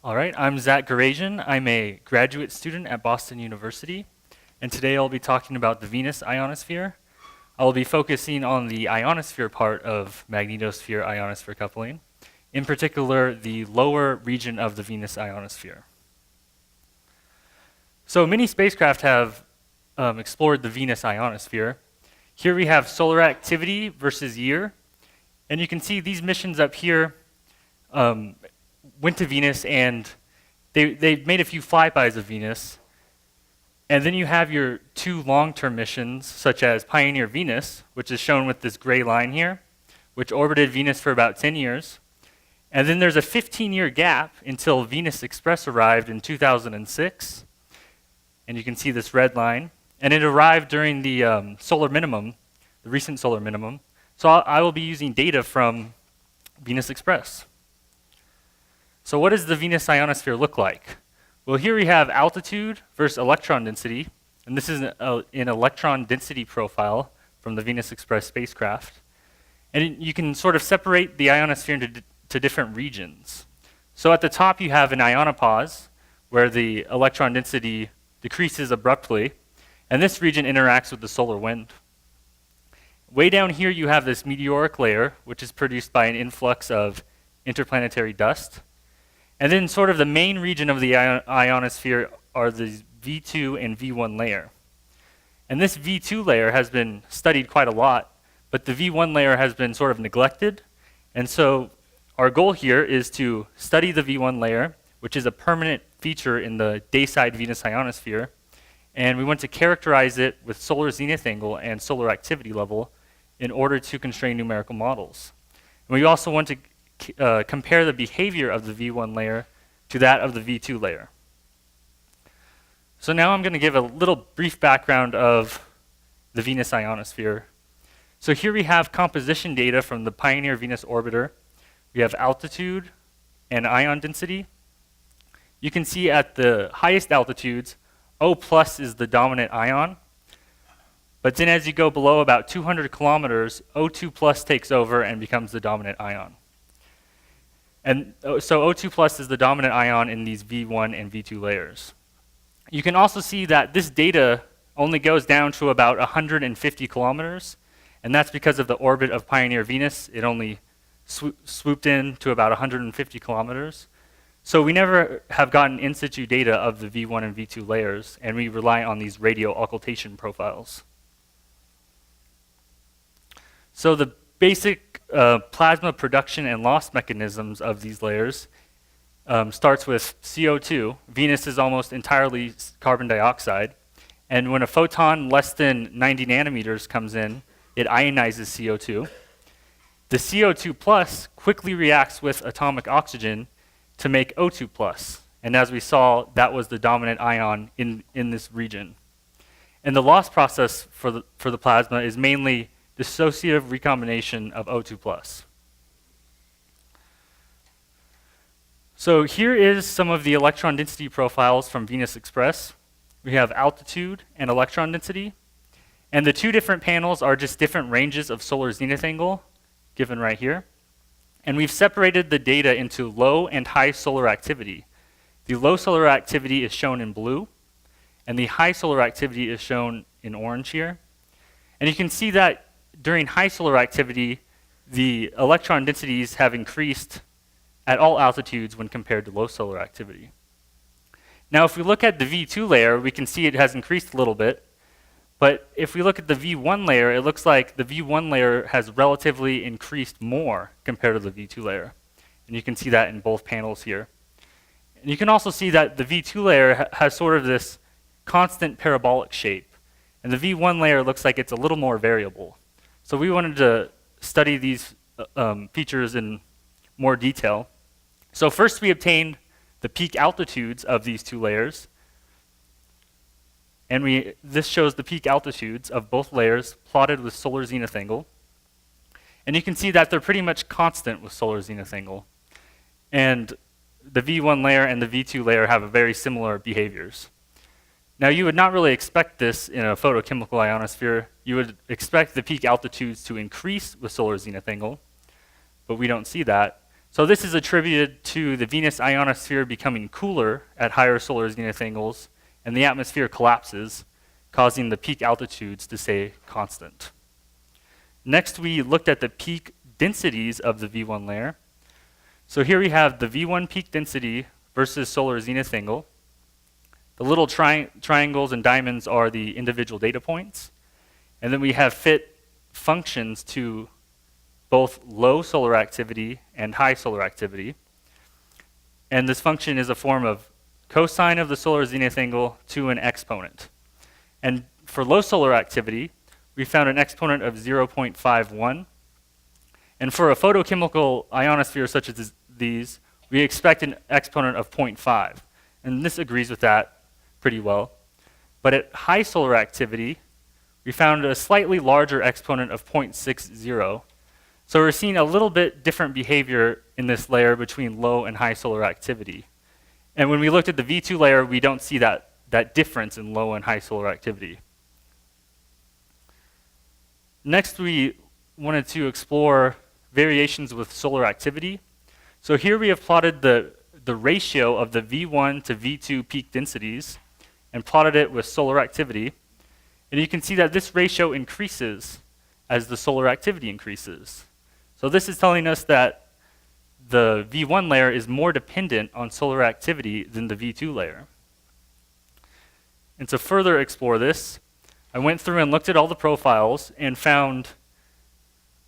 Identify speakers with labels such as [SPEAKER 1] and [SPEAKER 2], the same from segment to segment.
[SPEAKER 1] All right, I'm Zach Girazian. I'm a graduate student at Boston University, and today I'll be talking about the Venus ionosphere. I'll be focusing on the ionosphere part of Magnetosphere-Ionosphere Coupling, in particular the lower region of the Venus ionosphere. So many spacecraft have explored the Venus ionosphere. Here we have solar activity versus year, and you can see these missions up here went to Venus and they made a few flybys of Venus. And then you have your two long-term missions, such as Pioneer Venus, which is shown with this gray line here, which orbited Venus for about 10 years. And then there's a 15-year gap until Venus Express arrived in 2006. And you can see this red line. And it arrived during the solar minimum, the recent solar minimum. So I will be using data from Venus Express. So what does the Venus ionosphere look like? Well, here we have altitude versus electron density, and this is an electron density profile from the Venus Express spacecraft. And you can sort of separate the ionosphere into different regions. So at the top you have an ionopause, where the electron density decreases abruptly, and this region interacts with the solar wind. Way down here you have this meteoric layer, which is produced by an influx of interplanetary dust. And then sort of the main region of the ionosphere are the V2 and V1 layer. And this V2 layer has been studied quite a lot, but the V1 layer has been sort of neglected. And so our goal here is to study the V1 layer, which is a permanent feature in the dayside Venus ionosphere. And we want to characterize it with solar zenith angle and solar activity level in order to constrain numerical models. And we also want to compare the behavior of the V1 layer to that of the V2 layer. So now I'm going to give a little brief background of the Venus ionosphere. So here we have composition data from the Pioneer Venus orbiter. We have altitude and ion density. You can see at the highest altitudes, O+ is the dominant ion. But then as you go below about 200 kilometers, O2+ takes over and becomes the dominant ion. And so O2+ is the dominant ion in these V1 and V2 layers. You can also see that this data only goes down to about 150 kilometers, and that's because of the orbit of Pioneer Venus. It only swooped in to about 150 kilometers. So we never have gotten in situ data of the V1 and V2 layers, and we rely on these radio occultation profiles. So the basic plasma production and loss mechanisms of these layers starts with CO2. Venus is almost entirely carbon dioxide. And when a photon less than 90 nanometers comes in, it ionizes CO2. The CO2 plus quickly reacts with atomic oxygen to make O2+. And as we saw, that was the dominant ion in this region. And the loss process for the plasma is mainly dissociative recombination of O2+. So here is some of the electron density profiles from Venus Express. We have altitude and electron density. And the two different panels are just different ranges of solar zenith angle, given right here. And we've separated the data into low and high solar activity. The low solar activity is shown in blue, and the high solar activity is shown in orange here. And you can see that during high solar activity, the electron densities have increased at all altitudes when compared to low solar activity. Now, if we look at the V2 layer, we can see it has increased a little bit. But if we look at the V1 layer, it looks like the V1 layer has relatively increased more compared to the V2 layer. And you can see that in both panels here. And you can also see that the V2 layer has sort of this constant parabolic shape. And the V1 layer looks like it's a little more variable. So we wanted to study these features in more detail. So first we obtained the peak altitudes of these two layers. And this shows the peak altitudes of both layers plotted with solar zenith angle. And you can see that they're pretty much constant with solar zenith angle. And the V1 layer and the V2 layer have very similar behaviors. Now, you would not really expect this in a photochemical ionosphere. You would expect the peak altitudes to increase with solar zenith angle, but we don't see that. So this is attributed to the Venus ionosphere becoming cooler at higher solar zenith angles, and the atmosphere collapses, causing the peak altitudes to stay constant. Next, we looked at the peak densities of the V1 layer. So here we have the V1 peak density versus solar zenith angle. The little triangles and diamonds are the individual data points. And then we have fit functions to both low solar activity and high solar activity. And this function is a form of cosine of the solar zenith angle to an exponent. And for low solar activity, we found an exponent of 0.51. And for a photochemical ionosphere such as these, we expect an exponent of 0.5. And this agrees with that pretty well. But at high solar activity, we found a slightly larger exponent of 0.60. So we're seeing a little bit different behavior in this layer between low and high solar activity. And when we looked at the V2 layer, we don't see that difference in low and high solar activity. Next, we wanted to explore variations with solar activity. So here we have plotted the ratio of the V1 to V2 peak densities and plotted it with solar activity. And you can see that this ratio increases as the solar activity increases. So this is telling us that the V1 layer is more dependent on solar activity than the V2 layer. And to further explore this, I went through and looked at all the profiles and found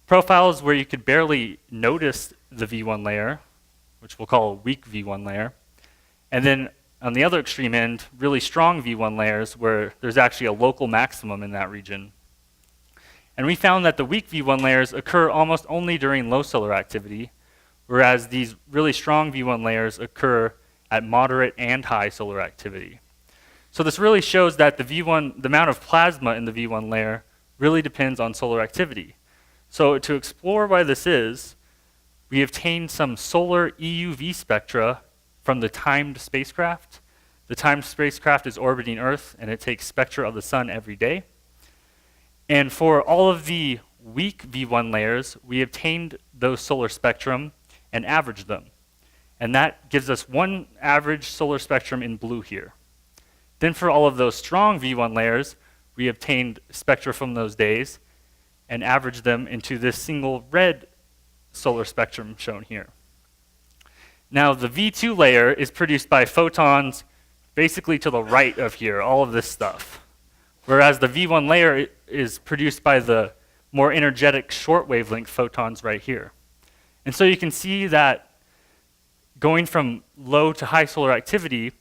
[SPEAKER 1] profiles where you could barely notice the V1 layer, which we'll call a weak V1 layer. And then on the other extreme end, really strong V1 layers where there's actually a local maximum in that region. And we found that the weak V1 layers occur almost only during low solar activity, whereas these really strong V1 layers occur at moderate and high solar activity. So this really shows that the amount of plasma in the V1 layer really depends on solar activity. So to explore why this is, we obtained some solar EUV spectra from the timed spacecraft. The timed spacecraft is orbiting Earth, and it takes spectra of the sun every day. And for all of the weak V1 layers, we obtained those solar spectrum and averaged them. And that gives us one average solar spectrum in blue here. Then for all of those strong V1 layers, we obtained spectra from those days and averaged them into this single red solar spectrum shown here. Now the V2 layer is produced by photons basically to the right of here, all of this stuff. Whereas the V1 layer is produced by the more energetic short wavelength photons right here. And so you can see that going from low to high solar activity,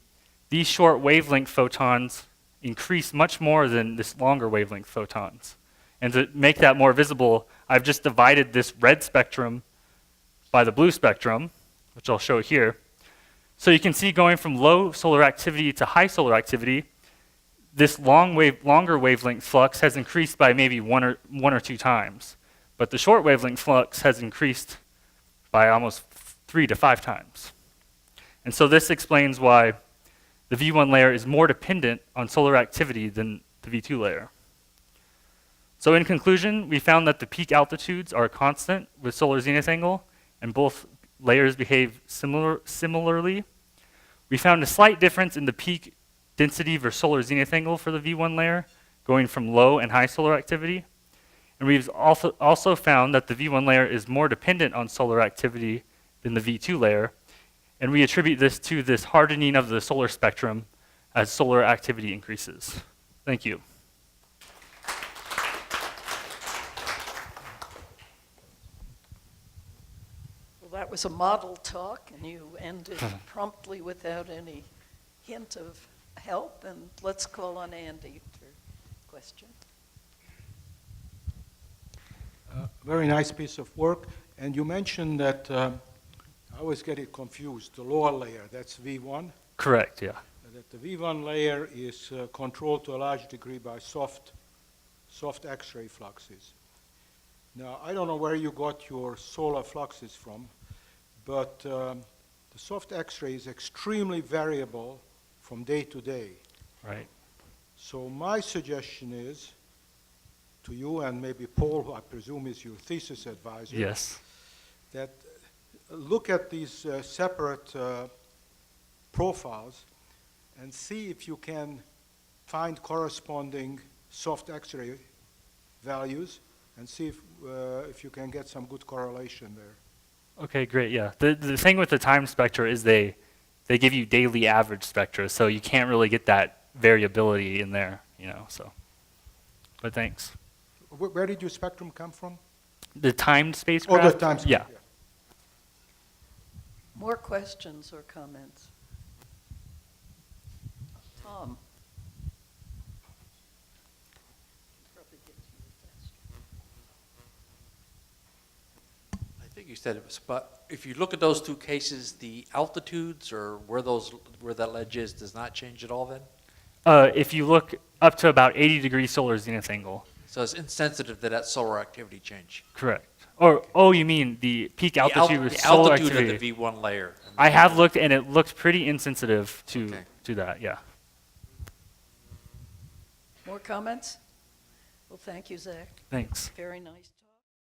[SPEAKER 1] these short wavelength photons increase much more than this longer wavelength photons. And to make that more visible, I've just divided this red spectrum by the blue spectrum, which I'll show here. So you can see going from low solar activity to high solar activity, this longer wavelength flux has increased by maybe one or two times. But the short wavelength flux has increased by almost 3 to 5 times. And so this explains why the V1 layer is more dependent on solar activity than the V2 layer. So in conclusion, we found that the peak altitudes are constant with solar zenith angle, and both layers behave similarly. We found a slight difference in the peak density versus solar zenith angle for the V1 layer, going from low and high solar activity. And we've also found that the V1 layer is more dependent on solar activity than the V2 layer. And we attribute this to this hardening of the solar spectrum as solar activity increases. Thank you.
[SPEAKER 2] Well, that was a model talk, and you ended promptly without any hint of help. And let's call on Andy for question.
[SPEAKER 3] Very nice piece of work. And you mentioned that I always get it confused. The lower layer, that's V1.
[SPEAKER 1] Correct, yeah.
[SPEAKER 3] That the V1 layer is controlled to a large degree by soft X-ray fluxes. Now, I don't know where you got your solar fluxes from, but the soft X-ray is extremely variable from day to day.
[SPEAKER 1] Right.
[SPEAKER 3] So my suggestion is to you and maybe Paul, who I presume is your thesis advisor,
[SPEAKER 1] Yes.
[SPEAKER 3] that look at these separate profiles and see if you can find corresponding soft X-ray values and see if you can get some good correlation there.
[SPEAKER 1] Okay, great. Yeah. The thing with the time spectra is they give you daily average spectra, so you can't really get that variability in there, you know. So, but thanks.
[SPEAKER 3] Where did your spectrum come from?
[SPEAKER 1] The timed spacecraft.
[SPEAKER 3] Oh, the time
[SPEAKER 1] Yeah.
[SPEAKER 3] spectrum.
[SPEAKER 2] More questions or comments? Tom? Probably get to you faster.
[SPEAKER 4] I think you said it was, but if you look at those two cases, the altitudes or where that ledge is does not change at all then?
[SPEAKER 1] If you look up to about 80 degrees solar zenith angle.
[SPEAKER 4] So it's insensitive to that solar activity change.
[SPEAKER 1] Correct. Or, oh, you mean the peak altitude with
[SPEAKER 4] The
[SPEAKER 1] solar
[SPEAKER 4] altitude
[SPEAKER 1] activity?
[SPEAKER 4] of the V1 layer.
[SPEAKER 1] I have looked, and it looked pretty insensitive to
[SPEAKER 4] Okay.
[SPEAKER 1] that. Yeah.
[SPEAKER 2] More comments? Well, thank you, Zach.
[SPEAKER 1] Thanks.
[SPEAKER 2] Very nice talk.